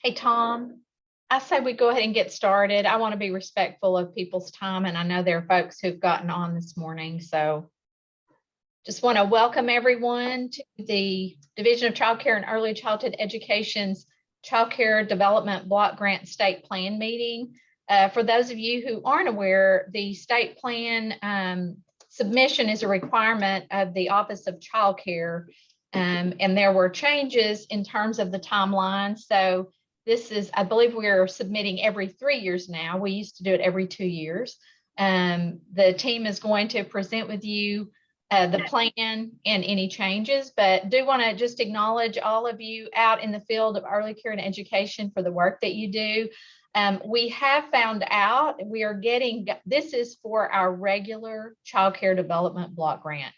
Hey, Tom, I say we go ahead and get started. I want to be respectful of people's time, and I know there are folks who've gotten on this morning. So just want to welcome everyone to the Division of Child Care and Early Childhood Education's Child Care Development Block Grant State Plan meeting. For those of you who aren't aware, the state plan submission is a requirement of the Office of Child Care, and there were changes in terms of the timeline. So this is, I believe we're submitting every 3 years now. We used to do it every 2 years. The team is going to present with you the plan and any changes, but do want to just acknowledge all of you out in the field of early care and education for the work that you do. We have found out we are getting, this is for our regular child care development block grant.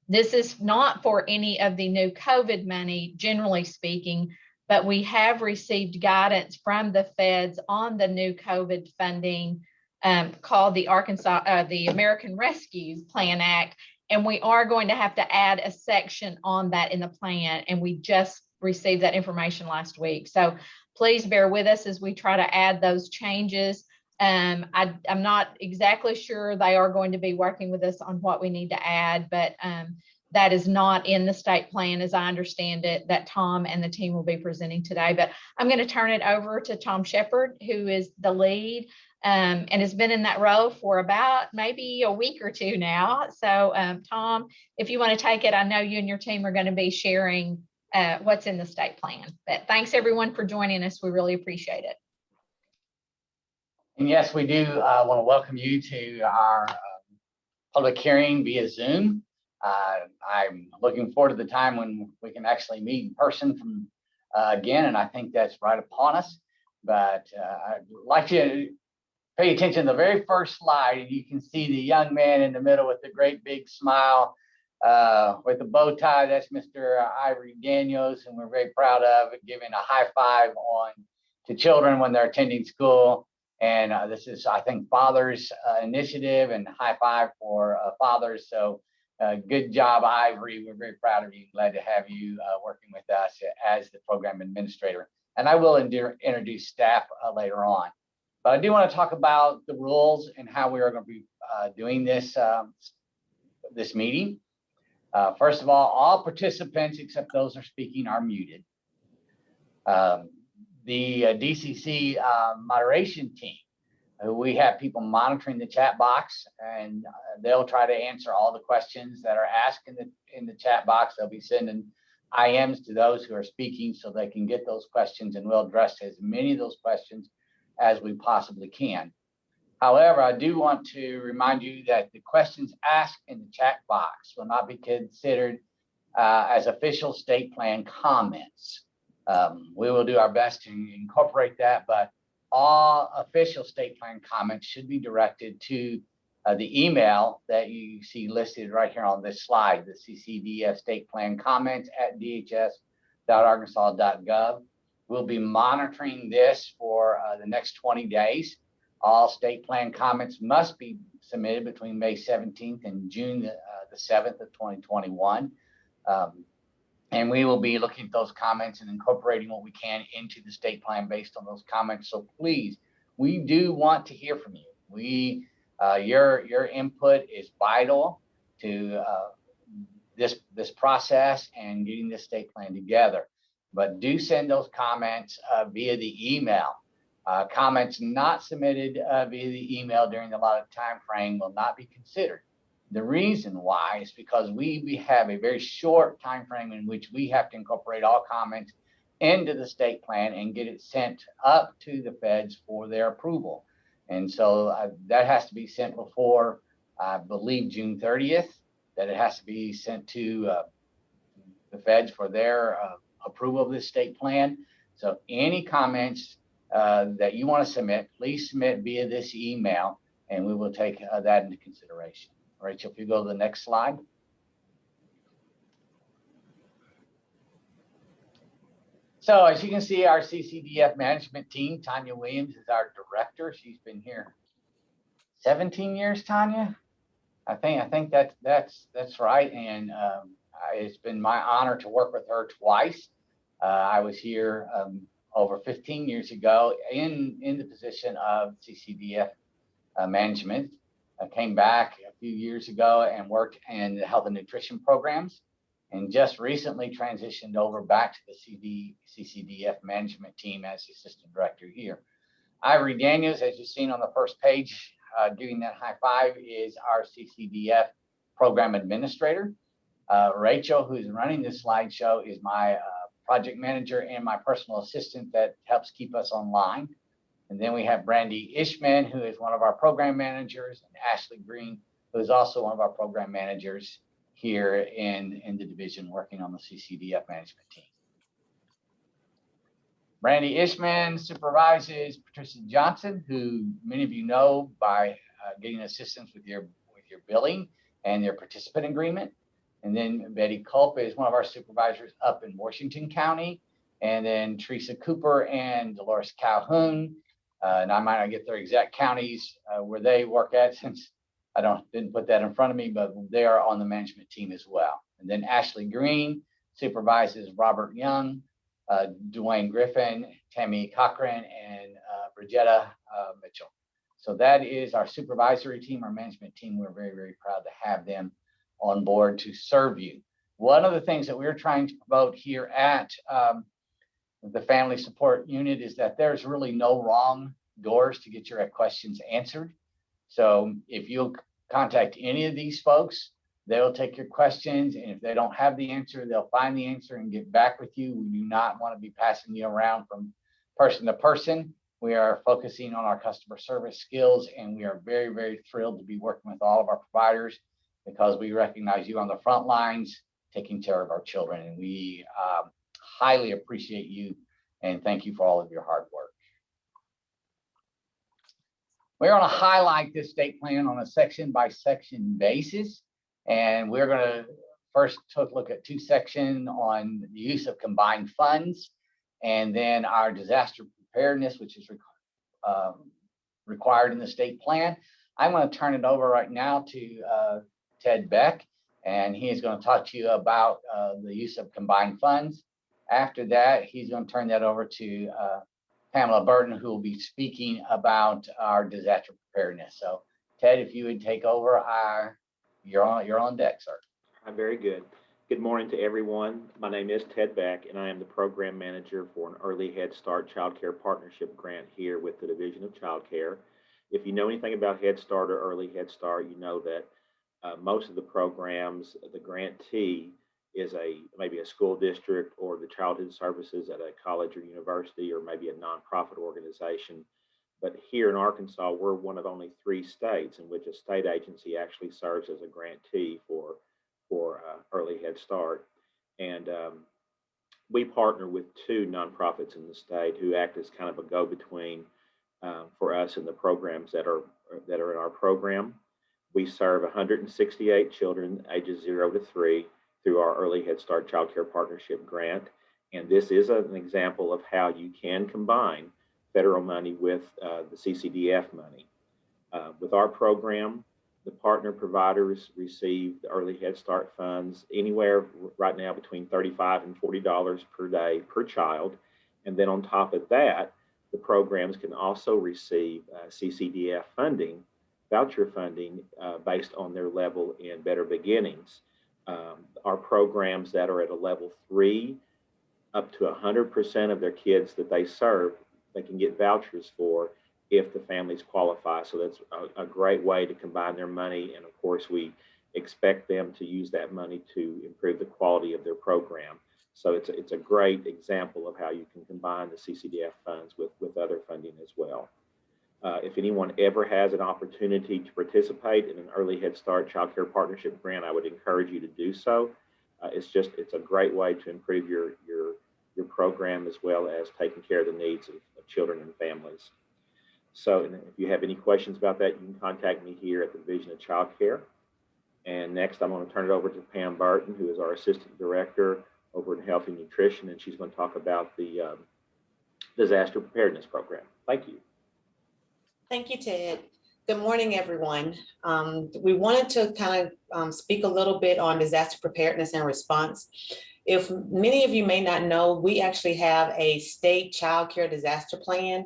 This is not for any of the new COVID money, generally speaking, but we have received guidance from the feds on the new COVID funding called the American Rescue Plan Act. And we are going to have to add a section on that in the plan. And we just received that information last week. So please bear with us as we try to add those changes. I'm not exactly sure they are going to be working with us on what we need to add, but that is not in the state plan, as I understand it, that Tom and the team will be presenting today. But I'm going to turn it over to Tom Shepard, who is the lead and has been in that role for about maybe a week or two now. So Tom, if you want to take it, I know you and your team are going to be sharing what's in the state plan. But thanks everyone for joining us. We really appreciate it. And yes, we do want to welcome you to our public hearing via Zoom. I'm looking forward to the time when we can actually meet in person again, and I think that's right upon us. But I'd like you to pay attention to the very first slide, and you can see the young man in the middle with the great big smile with the bow tie. That's Mr. Ivory Daniels, and we're very proud of giving a high five to children when they're attending school. And this is, I think, Father's initiative, and high five for fathers. So good job, Ivory. We're very proud of you. Glad to have you working with us as the program administrator. And I will introduce staff later on. But I do want to talk about the rules and how we are going to be doing this meeting. First of all participants except those who are speaking are muted. The DCC moderation team, we have people monitoring the chat box, and they'll try to answer all the questions that are asked in the chat box. They'll be sending IMs to those who are speaking so they can get those questions, and we'll address as many of those questions as we possibly can. However, I do want to remind you that the questions asked in the chat box will not be considered as official state plan comments. We will do our best to incorporate that, but all official state plan comments should be directed to the email that you see listed right here on this slide, the CCDF state plan comments at dhs.arkansas.gov. We'll be monitoring this for the next 20 days. All state plan comments must be submitted between May 17th and June the 7th of 2021. And we will be looking at those comments and incorporating what we can into the state plan based on those comments. So please, we do want to hear from you. Your input is vital to this process and getting this state plan together. But do send those comments via the email. Comments not submitted via the email during the allotted time frame will not be considered. The reason why is because we have a very short time frame in which we have to incorporate all comments into the state plan and get it sent up to the feds for their approval. And so that has to be sent before, I believe, June 30th, that it has to be sent to the feds for their approval of this state plan. So any comments that you want to submit, please submit via this email, and we will take that into consideration. Rachel, if you go to the next slide. So as you can see, our CCDF management team, Tanya Williams is our director. She's been here 17 years, Tanya. I think that's right. And it's been my honor to work with her twice. I was here over 15 years ago in the position of CCDF management. I came back a few years ago and worked in the health and nutrition programs, and just recently transitioned over back to the CCDF management team as the assistant director here. Ivory Daniels, as you've seen on the first page, giving that high five, is our CCDF program administrator. Rachel, who's running this slideshow, is my project manager and my personal assistant that helps keep us online. And then we have Brandy Ishman, who is one of our program managers, and Ashley Green, who is also one of our program managers here in the division working on the CCDF management team. Brandy Ishman supervises Patricia Johnson, who many of you know by getting assistance with your billing and your participant agreement. And then Betty Culp is one of our supervisors up in Washington County. And then Teresa Cooper and Dolores Calhoun. And I might not get their exact counties where they work at, since I didn't put that in front of me, but they are on the management team as well. And then Ashley Green supervises Robert Young, Dwayne Griffin, Tammy Cochran, and Bridgetta Mitchell. So that is our supervisory team, our management team. We're very, very proud to have them on board to serve you. One of the things that we're trying to promote here at the Family Support Unit is that there's really no wrong doors to get your questions answered. So if you'll contact any of these folks, they'll take your questions, and if they don't have the answer, they'll find the answer and get back with you. We do not want to be passing you around from person to person. We are focusing on our customer service skills, and we are very, very thrilled to be working with all of our providers, because we recognize you on the front lines taking care of our children, and we highly appreciate you and thank you for all of your hard work. We're going to highlight this state plan on a section by section basis, and we're going to first take a look at two sections on the use of combined funds, and then our disaster preparedness, which is required in the state plan. I'm going to turn it over right now to Ted Beck, and he is going to talk to you about the use of combined funds. After that, he's going to turn that over to Pamela Burton, who will be speaking about our disaster preparedness. So Ted, if you would take over, you're on deck, sir. Very good. Good morning to everyone. My name is Ted Beck, and I am the program manager for an Early Head Start Child Care Partnership grant here with the Division of Child Care. If you know anything about Head Start or Early Head Start, you know that most of the programs, the grantee is maybe a school district or the childhood services at a college or university, or maybe a nonprofit organization. But here in Arkansas, we're one of only 3 states in which a state agency actually serves as a grantee for Early Head Start. And we partner with 2 nonprofits in the state who act as kind of a go-between for us in the programs that are in our program. We serve 168 children ages 0 to 3 through our Early Head Start Child Care Partnership grant. And this is an example of how you can combine federal money with the CCDF money. With our program, the partner providers receive the Early Head Start funds anywhere right now between $35 and $40 per day per child. And then on top of that, the programs can also receive CCDF funding, voucher funding, based on their level in Better Beginnings. Our programs that are at a level 3, up to 100% of their kids that they serve, they can get vouchers for if the families qualify. So that's a great way to combine their money. And of course, we expect them to use that money to improve the quality of their program. So it's a great example of how you can combine the CCDF funds with other funding as well. If anyone ever has an opportunity to participate in an Early Head Start Child Care Partnership grant, I would encourage you to do so. It's a great way to improve your program, as well as taking care of the needs of children and families. So if you have any questions about that, you can contact me here at the Division of Child Care. And next, I'm going to turn it over to Pam Burton, who is our Assistant Director over in Health and Nutrition, and she's going to talk about the Disaster Preparedness Program. Thank you. Thank you, Ted. Good morning, everyone. We wanted to kind of speak a little bit on disaster preparedness and response. If many of you may not know, we actually have a state child care disaster plan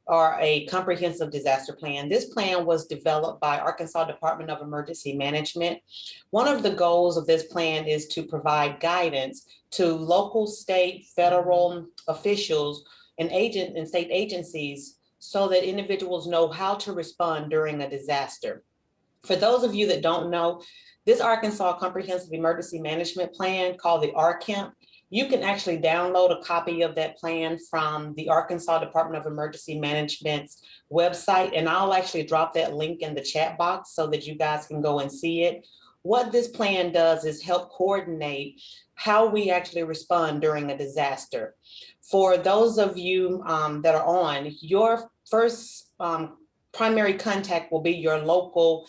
or a comprehensive disaster plan. This plan was developed by Arkansas Department of Emergency Management. One of the goals of this plan is to provide guidance to local, state, federal officials and state agencies so that individuals know how to respond during a disaster. For those of you that don't know, this Arkansas Comprehensive Emergency Management Plan, called the RCEMP, you can actually download a copy of that plan from the Arkansas Department of Emergency Management's website, and I'll actually drop that link in the chat box so that you guys can go and see it. What this plan does is help coordinate how we actually respond during a disaster. For those of you that are on, your first primary contact will be your local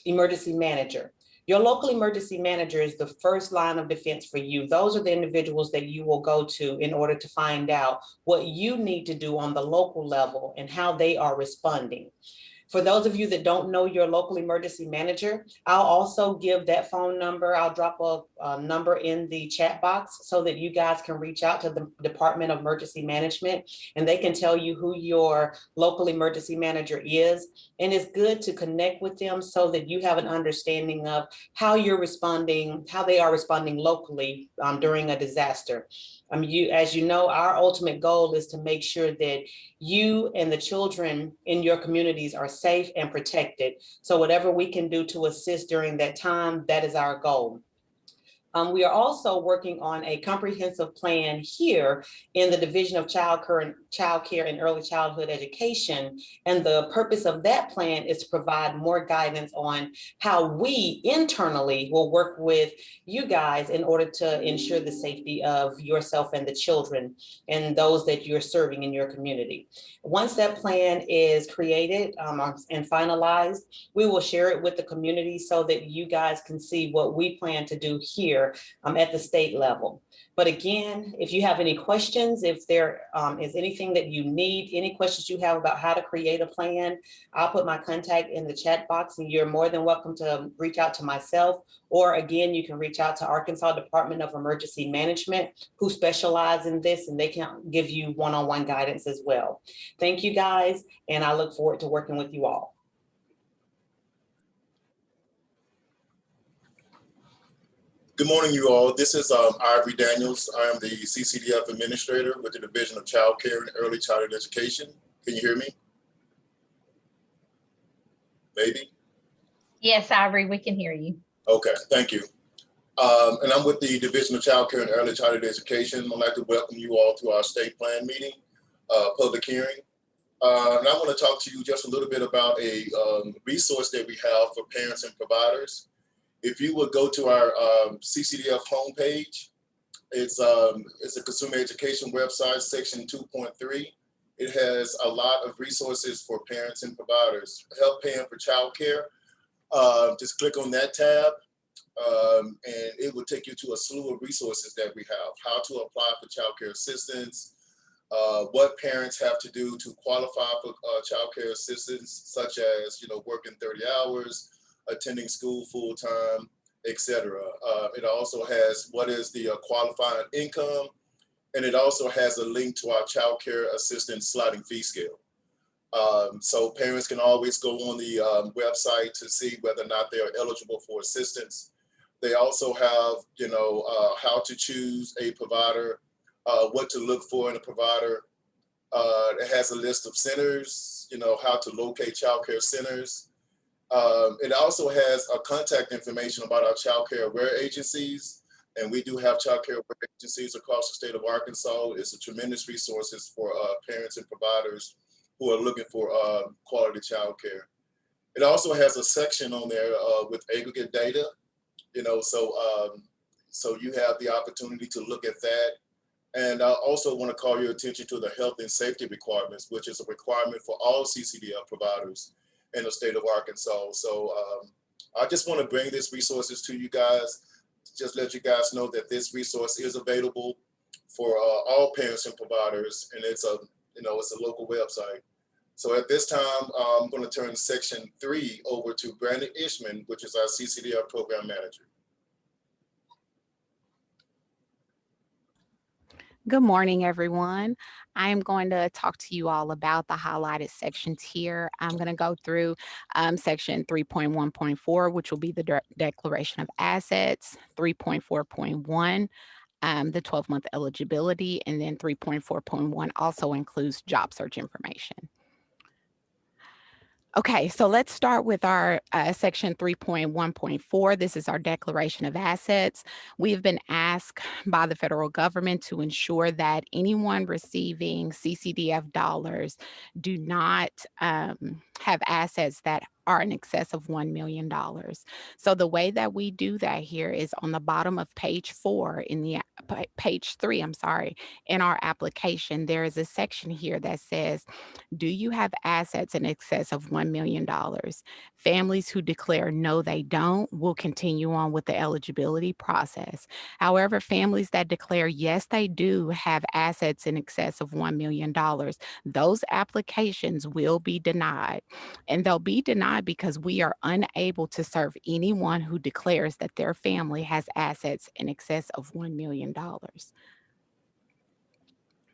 emergency manager. Your local emergency manager is the first line of defense for you. Those are the individuals that you will go to in order to find out what you need to do on the local level and how they are responding. For those of you that don't know your local emergency manager, I'll also give that phone number. I'll drop a number in the chat box so that you guys can reach out to the Department of Emergency Management and they can tell you who your local emergency manager is. And it's good to connect with them so that you have an understanding of how you're responding, how they are responding locally during a disaster. As you know, our ultimate goal is to make sure that you and the children in your communities are safe and protected. So whatever we can do to assist during that time, that is our goal. We are also working on a comprehensive plan here in the Division of Child Care and Early Childhood Education. And the purpose of that plan is to provide more guidance on how we internally will work with you guys in order to ensure the safety of yourself and the children and those that you're serving in your community. Once that plan is created and finalized, we will share it with the community so that you guys can see what we plan to do here at the state level. But again, if you have any questions, if there is anything that you need, any questions you have about how to create a plan, I'll put my contact in the chat box and you're more than welcome to reach out to myself. Or again, you can reach out to Arkansas Department of Emergency Management, who specialize in this, and they can give you one-on-one guidance as well. Thank you guys, and I look forward to working with you all. Good morning, you all. This is Ivory Daniels. I am the CCDF Administrator with the Division of Child Care and Early Childhood Education. Can you hear me? Maybe? Yes, Ivory, we can hear you. Okay, thank you. And I'm with the Division of Child Care and Early Childhood Education. I'd like to welcome you all to our state plan meeting, public hearing. And I want to talk to you just a little bit about a resource that we have for parents and providers. If you would go to our CCDF homepage, it's a consumer education website, section 2.3. It has a lot of resources for parents and providers. Help paying for childcare. Just click on that tab, and it will take you to a slew of resources that we have. How to apply for childcare assistance, what parents have to do to qualify for childcare assistance, such as working 30 hours. Attending school full-time, etc. It also has what is the qualifying income, and it also has a link to our child care assistance sliding fee scale. So parents can always go on the website to see whether or not they are eligible for assistance. They also have, how to choose a provider, what to look for in a provider. It has a list of centers, how to locate child care centers. It also has a contact information about our child care aware agencies, and we do have child care aware agencies across the state of Arkansas. It's a tremendous resources for parents and providers who are looking for quality child care. It also has a section on there with aggregate data, so you have the opportunity to look at that. And I also want to call your attention to the health and safety requirements, which is a requirement for all CCDF providers in the state of Arkansas. So I just want to bring these resources to you guys, just let you guys know that this resource is available for all parents and providers, and it's a local website. So at this time, I'm going to turn section 3 over to Brandon Ishman, which is our CCDF program manager. Good morning, everyone. I am going to talk to you all about the highlighted sections here. I'm going to go through section 3.1.4, which will be the declaration of assets, 3.4.1, the 12-month eligibility, and then 3.4.1 also includes job search information. Okay, so let's start with our section 3.1.4. This is our declaration of assets. We have been asked by the federal government to ensure that anyone receiving CCDF dollars do not have assets that are in excess of $1 million. So the way that we do that here is on the bottom of page 4 in the page 3, I'm sorry, in our application, there is a section here that says, do you have assets in excess of $1 million? Families who declare no, they don't, will continue on with the eligibility process. However, families that declare yes, they do have assets in excess of $1 million, those applications will be denied. And they'll be denied because we are unable to serve anyone who declares that their family has assets in excess of $1 million.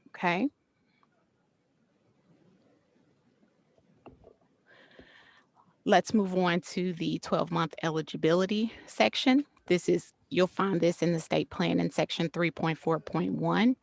Okay. Let's move on to the 12-month eligibility section. You'll find this in the state plan in section 3.4.1.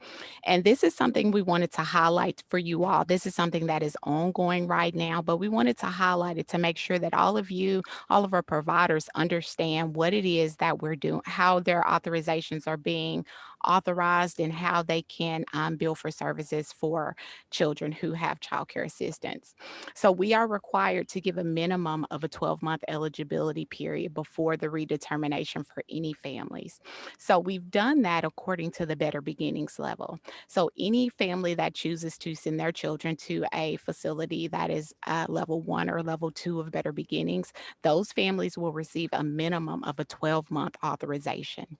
And this is something we wanted to highlight for you all. This is something that is ongoing right now, but we wanted to highlight it to make sure that all of our providers understand what it is that we're doing, how their authorizations are being authorized, and how they can bill for services for children who have child care assistance. So we are required to give a minimum of a 12-month eligibility period before the redetermination for any families. So we've done that according to the Better Beginnings level. So any family that chooses to send their children to a facility that is level 1 or level 2 of Better Beginnings, those families will receive a minimum of a 12-month authorization.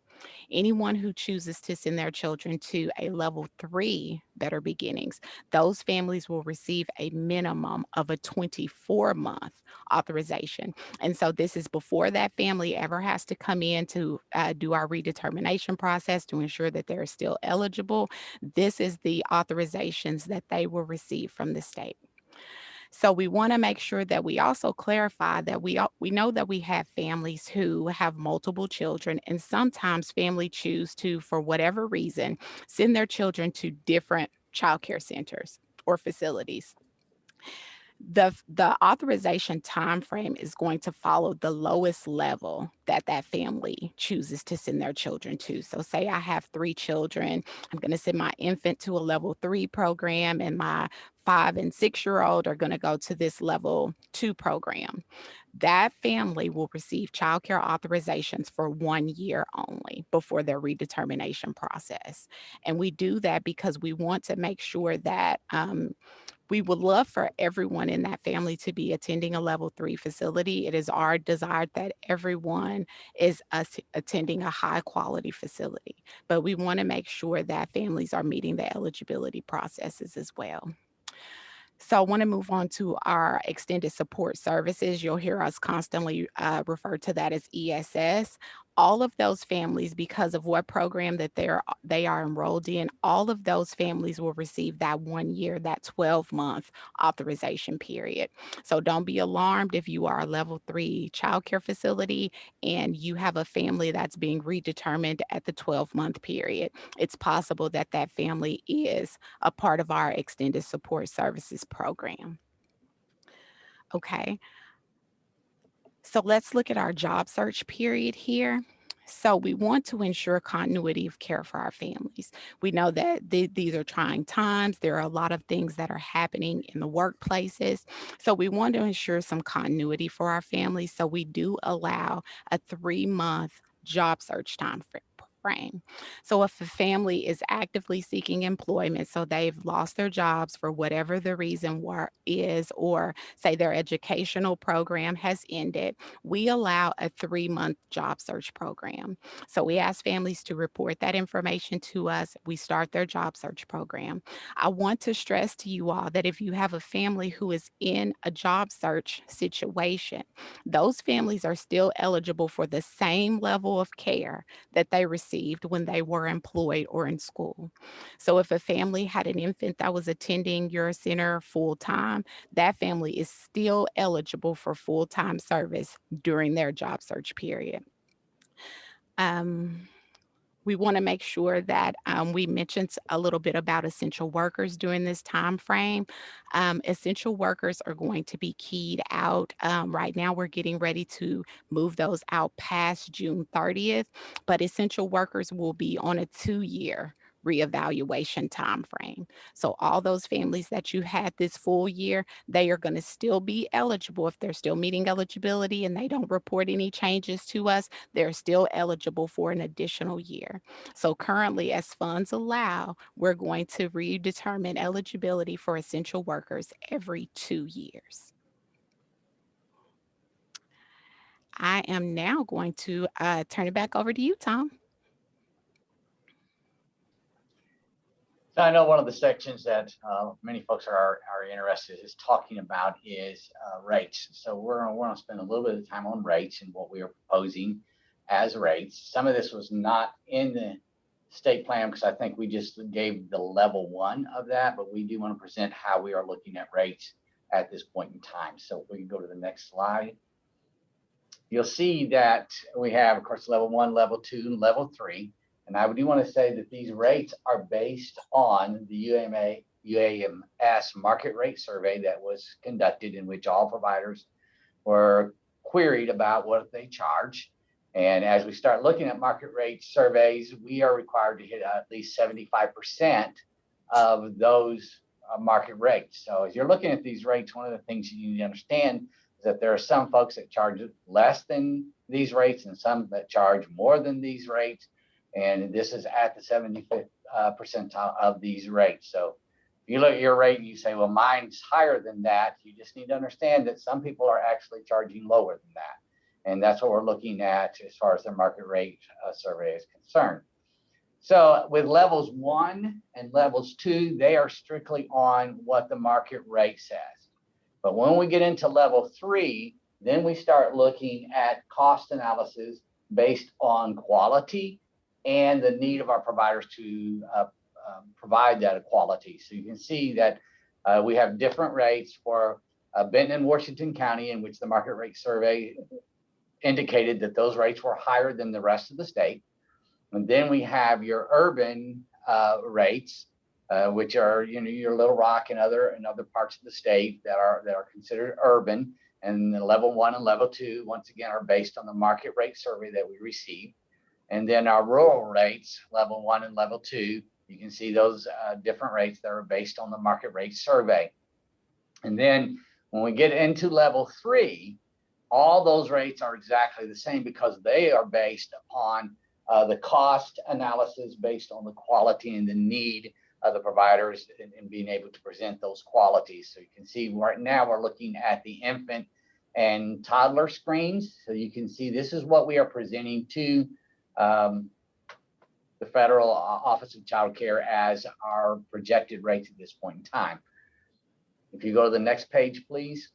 Anyone who chooses to send their children to a level 3 Better Beginnings, those families will receive a minimum of a 24-month authorization. And so this is before that family ever has to come in to do our redetermination process to ensure that they're still eligible. This is the authorizations that they will receive from the state. So we want to make sure that we also clarify that we know that we have families who have multiple children, and sometimes families choose to, for whatever reason, send their children to different child care centers or facilities. The authorization time frame is going to follow the lowest level that family chooses to send their children to. So say I have 3 children, I'm going to send my infant to a level 3 program, and my 5 and 6-year-old are going to go to this level 2 program. That family will receive child care authorizations for 1 year only before their redetermination process. And we do that because we want to make sure that we would love for everyone in that family to be attending a level 3 facility. It is our desire that everyone is attending a high quality facility, but we want to make sure that families are meeting the eligibility processes as well. So I want to move on to our extended support services. You'll hear us constantly refer to that as ESS. All of those families, because of what program that they are enrolled in, all of those families will receive that 1 year, that 12-month authorization period. So don't be alarmed if you are a level 3 childcare facility and you have a family that's being redetermined at the 12-month period. It's possible that that family is a part of our extended support services program. Okay. So let's look at our job search period here. So we want to ensure continuity of care for our families. We know that these are trying times. There are a lot of things that are happening in the workplaces. So we want to ensure some continuity for our families. So we do allow a 3-month job search time frame. So if a family is actively seeking employment, so they've lost their jobs for whatever the reason is, or say their educational program has ended, we allow a 3-month job search program. So we ask families to report that information to us. We start their job search program. I want to stress to you all that if you have a family who is in a job search situation, those families are still eligible for the same level of care that they receive received when they were employed or in school. So if a family had an infant that was attending your center full time, that family is still eligible for full-time service during their job search period. We want to make sure that we mentioned a little bit about essential workers during this time frame. Essential workers are going to be keyed out. Right now, we're getting ready to move those out past June 30th, but essential workers will be on a 2-year reevaluation time frame. So all those families that you had this full year, they are going to still be eligible if they're still meeting eligibility and they don't report any changes to us. They're still eligible for an additional year. So currently, as funds allow, we're going to redetermine eligibility for essential workers every 2 years. I am now going to turn it back over to you, Tom. So I know one of the sections that many folks are interested is talking about is rates. So we're going to spend a little bit of time on rates and what we are proposing as rates. Some of this was not in the state plan because I think we just gave the level 1 of that, but we do want to present how we are looking at rates at this point in time. So if we can go to the next slide. You'll see that we have, of course, level 1, level 2, and level 3. And I do want to say that these rates are based on the UAMS market rate survey that was conducted, in which all providers were queried about what they charge. And as we start looking at market rate surveys, we are required to hit at least 75% of those market rates. So as you're looking at these rates, one of the things you need to understand is that there are some folks that charge less than these rates and some that charge more than these rates. And this is at the 75th percentile of these rates. So if you look at your rate and you say, well, mine's higher than that, you just need to understand that some people are actually charging lower than that. And that's what we're looking at as far as the market rate survey is concerned. So with levels 1 and levels 2, they are strictly on what the market rate says. But when we get into level 3, then we start looking at cost analysis based on quality and the need of our providers to provide that quality. So you can see that we have different rates for Benton and Washington County, in which the market rate survey indicated that those rates were higher than the rest of the state. And then we have your urban rates, which are, you know, your Little Rock and other parts of the state that are considered urban. And the level 1 and level 2, once again, are based on the market rate survey that we received. And then our rural rates, level 1 and level 2, you can see those different rates that are based on the market rate survey. And then when we get into level 3, all those rates are exactly the same because they are based upon the cost analysis based on the quality and the need of the providers in being able to present those qualities. So you can see right now we're looking at the infant and toddler screens. So you can see this is what we are presenting to the Federal Office of Child Care as our projected rates at this point in time. If you go to the next page, please.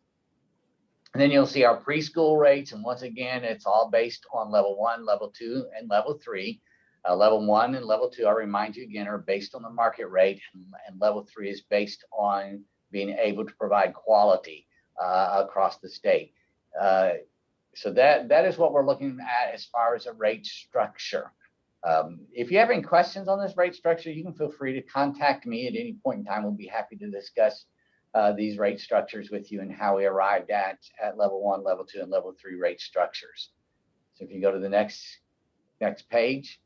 And then you'll see our preschool rates. And once again, it's all based on level 1, level 2, and level 3. Level 1 and level 2, I remind you again, are based on the market rate, and level 3 is based on being able to provide quality across the state. So that is what we're looking at as far as a rate structure. If you have any questions on this rate structure, you can feel free to contact me at any point in time. We'll be happy to discuss these rate structures with you and how we arrived at level 1, level 2, and level 3 rate structures. So if you go to the next page.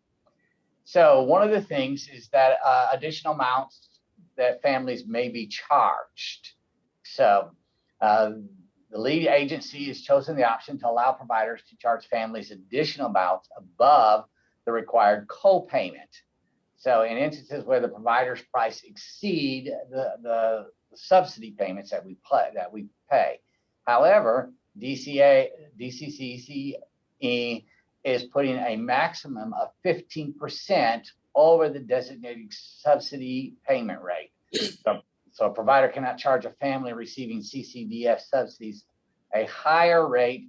So one of the things is that additional amounts that families may be charged. So the lead agency has chosen the option to allow providers to charge families additional amounts above the required co-payment. So in instances where the provider's price exceed the subsidy payments that we pay. However, DCCCE is putting a maximum of 15% over the designated subsidy payment rate. So a provider cannot charge a family receiving CCDF subsidies a higher rate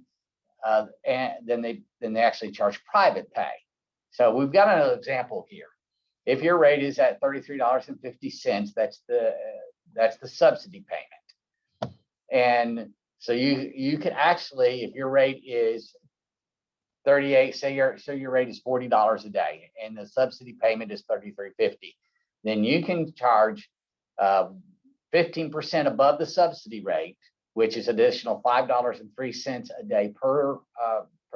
than they actually charge private pay. So we've got an example here. If your rate is at $33.50, that's the subsidy payment. And so you can actually, if your rate is 38, say your rate is $40 a day and the subsidy payment is $33.50, then you can charge 15% above the subsidy rate, which is additional $5.03 a day per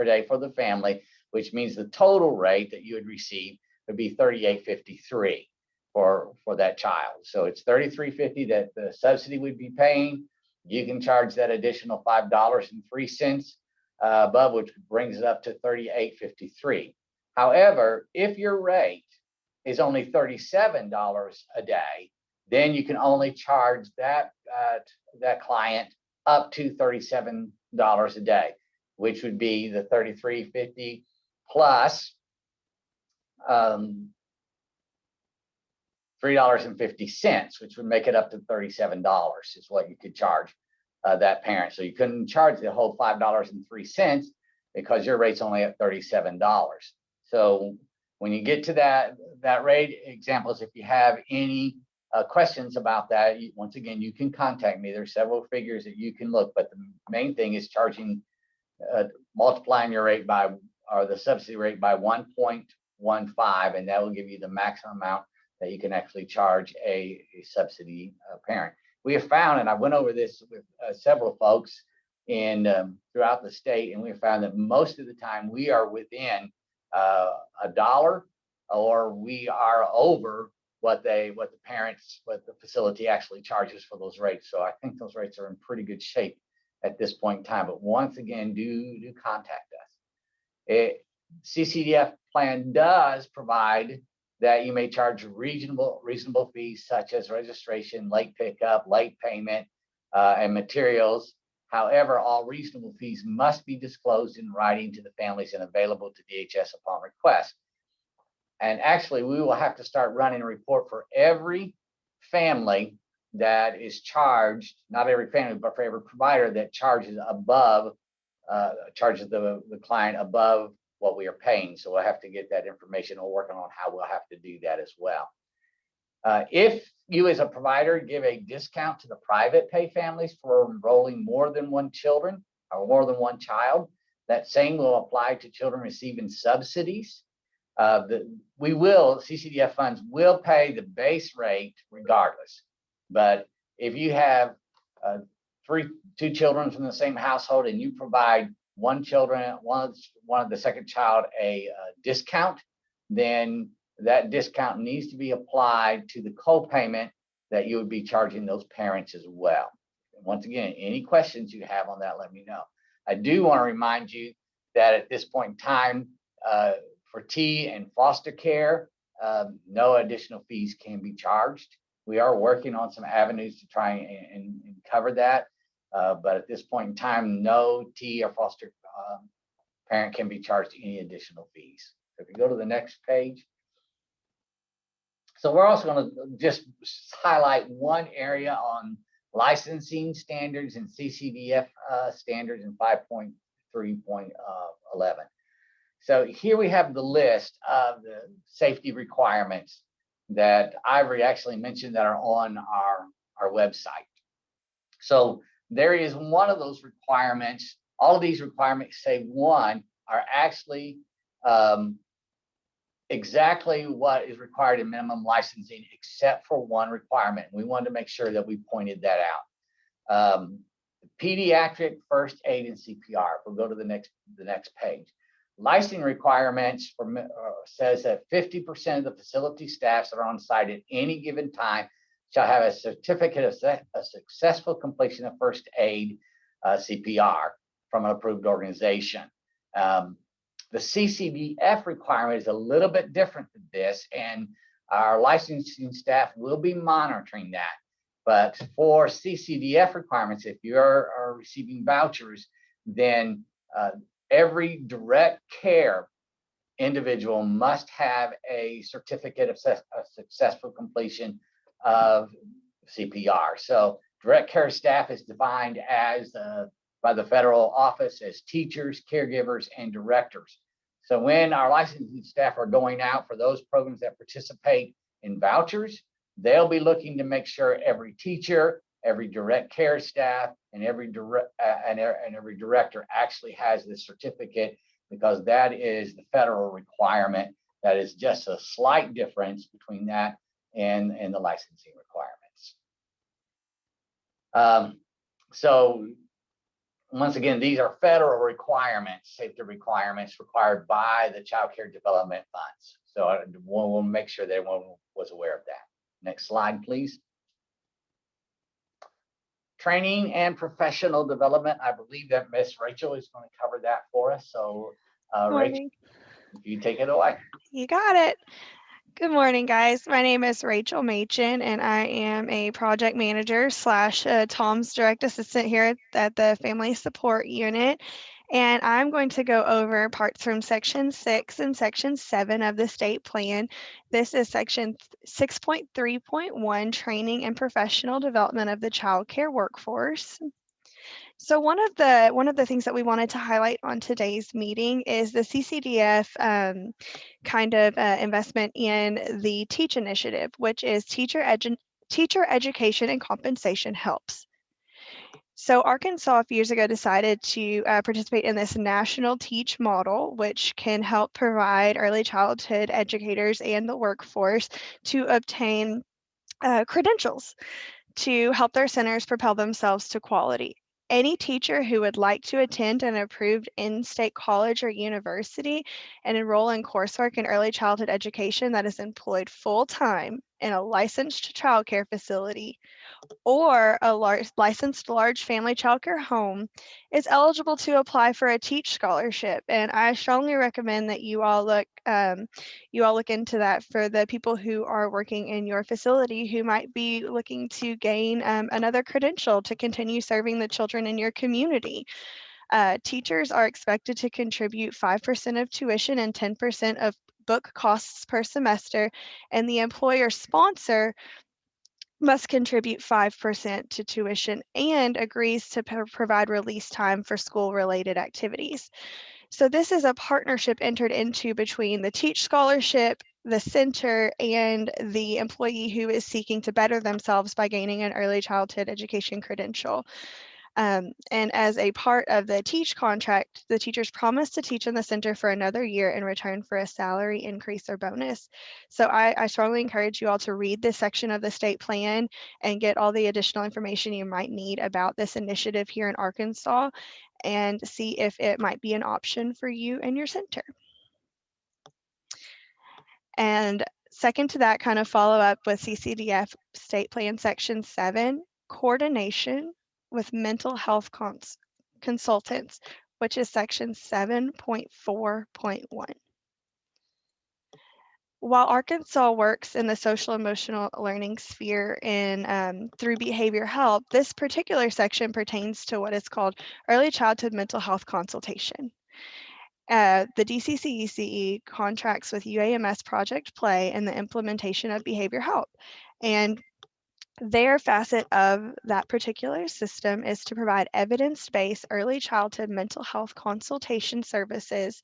day for the family, which means the total rate that you would receive would be $38.53 for that child. So it's $33.50 that the subsidy would be paying. You can charge that additional $5.03 above, which brings it up to $38.53. However, if your rate is only $37 a day, then you can only charge that client up to $37 a day, which would be the $33.50 plus $3.50, which would make it up to $37 is what you could charge that parent. So you couldn't charge the whole $5.03 because your rate's only at $37. So when you get to that rate examples, if you have any questions about that, once again, you can contact me. There's several figures that you can look, but the main thing is charging, multiplying your rate by, or the subsidy rate by 1.15, and that will give you the maximum amount that you can actually charge a subsidy parent. We have found, and I went over this with several folks throughout the state, and we have found that most of the time we are within $1 or we are over what the facility actually charges for those rates. So I think those rates are in pretty good shape at this point in time. But once again, do contact us. CCDF plan does provide that you may charge reasonable fees such as registration, late pickup, late payment, and materials. However, all reasonable fees must be disclosed in writing to the families and available to DHS upon request. And actually, we will have to start running a report for every family that is charged, not every family, but for every provider that charges above, charges the client above what we are paying. So we'll have to get that information. We're working on how we'll have to do that as well. If you as a provider give a discount to the private pay families for enrolling more than one children or more than one child, that same will apply to children receiving subsidies. CCDF funds will pay the base rate regardless. But if you have two children from the same household and you provide one of the second child a discount, then that discount needs to be applied to the co-payment that you would be charging those parents as well. Once again, any questions you have on that, let me know. I do want to remind you that at this point in time, for T and foster care, no additional fees can be charged. We are working on some avenues to try and cover that. But at this point in time, no T or foster parent can be charged any additional fees. So if you go to the next page. So we're also going to just highlight one area on licensing standards and CCDF standards in 5.3.11. So here we have the list of the safety requirements that Ivory actually mentioned that are on our website. So there is one of those requirements. All of these requirements, save one, are actually exactly what is required in minimum licensing, except for one requirement. We wanted to make sure that we pointed that out. Pediatric first aid and CPR. We'll go to the next page. Licensing requirements says that 50% of the facility staffs that are on site at any given time shall have a certificate of a successful completion of first aid CPR from an approved organization. The CCDF requirement is a little bit different than this, and our licensing staff will be monitoring that. But for CCDF requirements, if you are receiving vouchers, then every direct care individual must have a certificate of successful completion of CPR. So direct care staff is defined as by the federal office as teachers, caregivers, and directors. So when our licensing staff are going out for those programs that participate in vouchers, they'll be looking to make sure every teacher, every direct care staff, and every director actually has this certificate, because that is the federal requirement. That is just a slight difference between that and the licensing requirements. So once again, these are federal requirements, safety requirements required by the Child Care Development Funds. So we'll make sure that everyone was aware of that. Next slide, please. Training and professional development. I believe that Miss Rachel is going to cover that for us. So Rachel, if you take it away. You got it. Good morning, guys. My name is Rachel Machin, and I am a project manager slash Tom's direct assistant here at the Family Support Unit. And I'm going to go over parts from Section 6 and Section 7 of the state plan. This is Section 6.3.1, Training and Professional Development of the Child Care Workforce. So one of the things that we wanted to highlight on today's meeting is the CCDF investment in the TEACH initiative, which is Teacher Education and Compensation Helps. So Arkansas a few years ago decided to participate in this national TEACH model, which can help provide early childhood educators and the workforce to obtain credentials to help their centers propel themselves to quality. Any teacher who would like to attend an approved in-state college or university and enroll in coursework in early childhood education that is employed full-time in a licensed childcare facility or a licensed large family childcare home is eligible to apply for a TEACH scholarship. And I strongly recommend that you all look into that for the people who are working in your facility who might be looking to gain another credential to continue serving the children in your community. Teachers are expected to contribute 5% of tuition and 10% of book costs per semester, and the employer sponsor must contribute 5% to tuition and agrees to provide release time for school-related activities. So this is a partnership entered into between the TEACH scholarship, the center, and the employee who is seeking to better themselves by gaining an early childhood education credential. And as a part of the TEACH contract, the teachers promise to teach in the center for another year in return for a salary increase or bonus. So I strongly encourage you all to read this section of the state plan and get all the additional information you might need about this initiative here in Arkansas and see if it might be an option for you and your center. And second to that, kind of follow up with CCDF State Plan Section 7, coordination with mental health consultants, which is Section 7.4.1. While Arkansas works in the social emotional learning sphere through behavior help, this particular section pertains to what is called early childhood mental health consultation. The DCCECE contracts with UAMS Project Play and the implementation of behavior help. And their facet of that particular system is to provide evidence-based early childhood mental health consultation services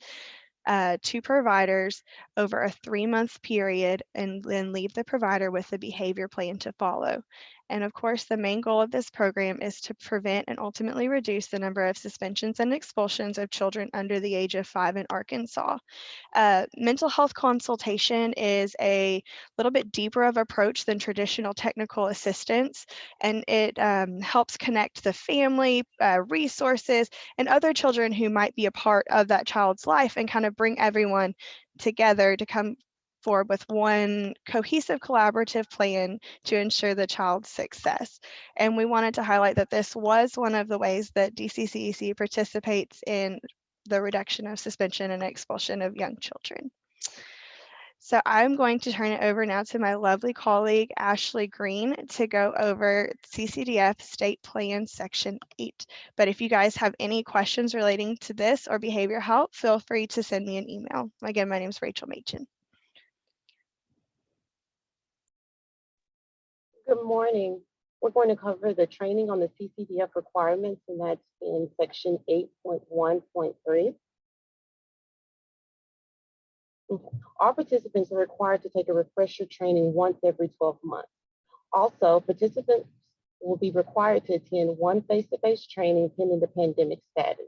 to providers over a 3-month period and then leave the provider with a behavior plan to follow. And of course, the main goal of this program is to prevent and ultimately reduce the number of suspensions and expulsions of children under the age of 5 in Arkansas. Mental health consultation is a little bit deeper of approach than traditional technical assistance, and it helps connect the family, resources, and other children who might be a part of that child's life and kind of bring everyone together to come forward with one cohesive collaborative plan to ensure the child's success. And we wanted to highlight that this was one of the ways that DCCEC participates in the reduction of suspension and expulsion of young children. So I'm going to turn it over now to my lovely colleague, Ashley Green, to go over CCDF State Plan Section 8. But if you guys have any questions relating to this or behavior help, feel free to send me an email. Again, my name is Rachel Machin. Good morning. We're going to cover the training on the CCDF requirements, and that's in section 8.1.3. All participants are required to take a refresher training once every 12 months. Also, participants will be required to attend one face-to-face training pending the pandemic status.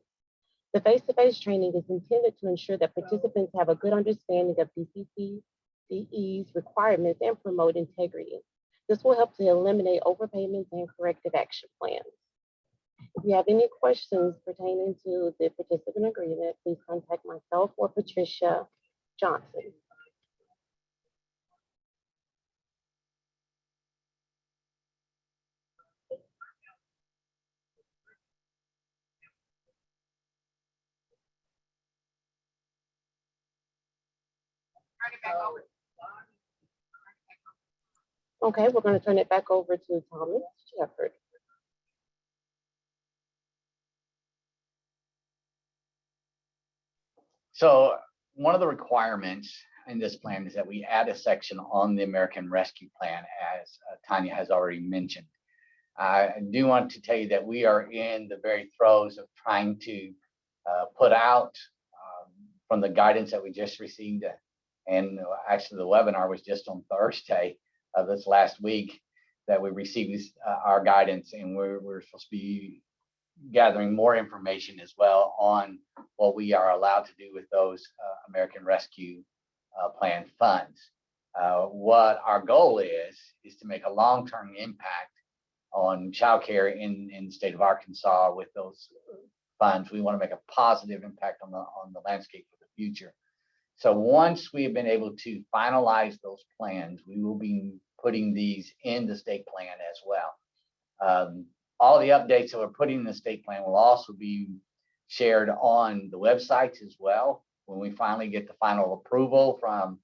The face-to-face training is intended to ensure that participants have a good understanding of DCCCE's requirements and promote integrity. This will help to eliminate overpayments and corrective action plans. If you have any questions pertaining to the participant agreement, please contact myself or Patricia Johnson. Okay, we're going to turn it back over to Thomas Shepard. So one of the requirements in this plan is that we add a section on the American Rescue Plan, as Tanya has already mentioned. I do want to tell you that we are in the very throes of trying to put out from the guidance that we just received, and actually the webinar was just on Thursday of this last week that we received our guidance, and we're supposed to be gathering more information as well on what we are allowed to do with those American Rescue Plan funds. What our goal is to make a long-term impact on childcare in the state of Arkansas with those funds. We want to make a positive impact on the landscape for the future. So once we have been able to finalize those plans, we will be putting these in the state plan as well. All the updates that we're putting in the state plan will also be shared on the websites as well. When we finally get the final approval from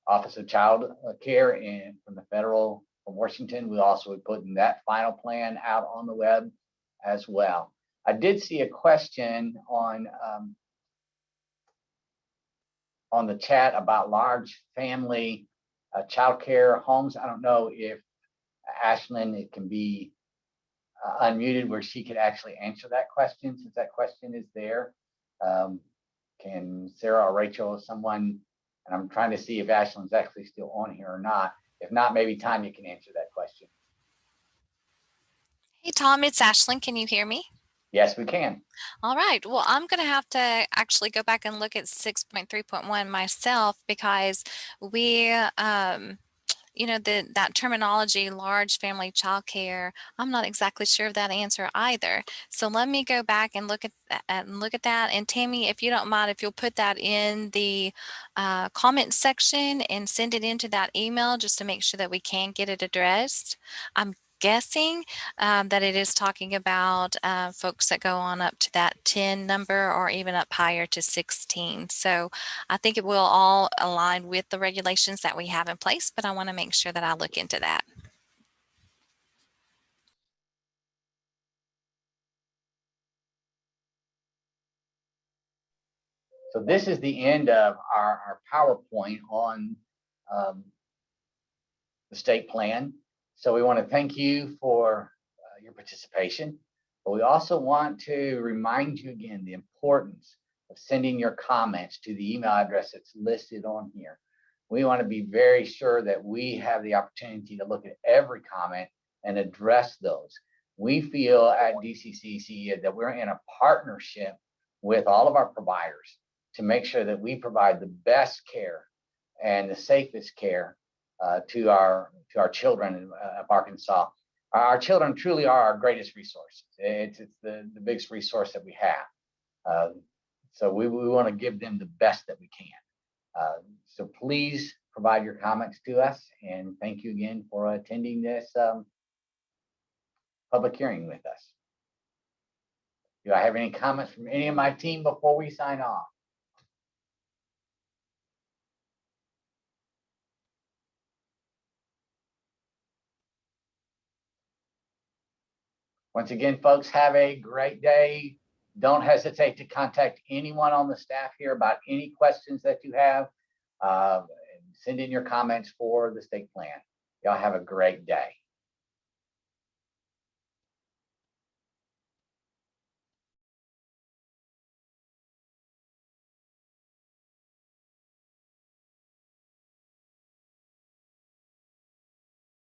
Office of Child Care and from the federal, from Washington, we also be putting that final plan out on the web as well. I did see a question on the chat about large family child care homes. I don't know if Ashlyn, it can be unmuted where she could actually answer that question, since that question is there. Can Sarah or Rachel or someone, and I'm trying to see if Ashlyn's actually still on here or not. If not, maybe Tanya can answer that question. Hey, Tom, it's Ashlyn. Can you hear me? Yes, we can. All right. Well, I'm going to have to actually go back and look at 6.3.1 myself, because we, you know, that terminology, large family child care, I'm not exactly sure of that answer either. So let me go back and look at that. And Tammy, if you don't mind, if you'll put that in the comment section and send it into that email just to make sure that we can get it addressed. I'm guessing that it is talking about folks that go on up to that 10 number or even up higher to 16. So I think it will all align with the regulations that we have in place, but I want to make sure that I look into that. So this is the end of our PowerPoint on the state plan. So we want to thank you for your participation, but we also want to remind you again the importance of sending your comments to the email address that's listed on here. We want to be very sure that we have the opportunity to look at every comment and address those. We feel at DCCC that we're in a partnership with all of our providers to make sure that we provide the best care and the safest care to our children of Arkansas. Our children truly are our greatest resource. It's the biggest resource that we have. So we want to give them the best that we can. So please provide your comments to us, and thank you again for attending this public hearing with us. Do I have any comments from any of my team before we sign off? Once again, folks, have a great day. Don't hesitate to contact anyone on the staff here about any questions that you have. Send in your comments for the state plan. Y'all have a great day.